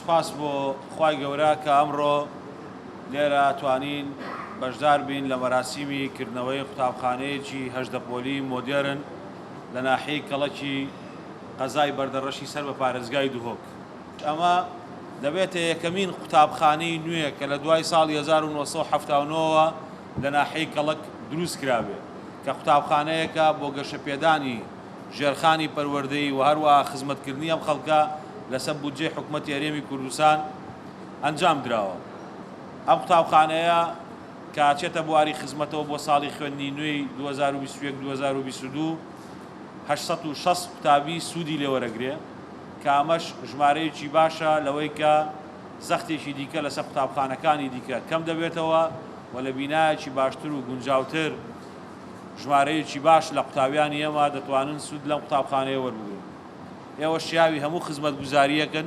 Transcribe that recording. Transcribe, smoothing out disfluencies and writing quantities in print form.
سپاس بۆ خوای گەورە کە ئەمڕۆ لێرە توانین بەشدار بین لە مەراسیمی کردنەوەی قوتابخانەیەکی هەژدەپۆلی مۆدێرن لە ناحیەی کەڵەکی قەزای بەردەڕەشی سەر بە پارێزگای دوهۆک. ئەمە دەبێتە یەکەمین قوتابخانەی نوێ کە لە دوای ساڵی 1970ەوە لە ناحیەی کەڵک دروست کرابێ کە قوتابخانەیەکە بۆ گەشەپێدانی ژێرخانی پەروەردەیی و هەروەها خزمەتکردنی ئەم خەڵکە لەسەر بودجێ حکوومەتی هەرێمی کوردستان ئەنجام دراوە. ئەم قوتابخانەیە کاچێتە بواری خزمەتەوە بۆ ساڵی خوێندنی نوێی 2021-2022 860 قوتابی سوودی لێوەرەگرێ کە ئەمەش ژمارەیەکی باشە لەوەی کە زەختێکی دیکە لەسەر قوتابخانەکانی دیکە کەم دەبێتەوە و لە بینایەکی باشتر و گونجاوتر ژمارەیەکی باش لە قوتابیانی ئێمە دەتوانن سوود لەم قوتابخانەیە وەربگرن. ئێوە شیاوی هەموو خزمەتگوزاریەکەن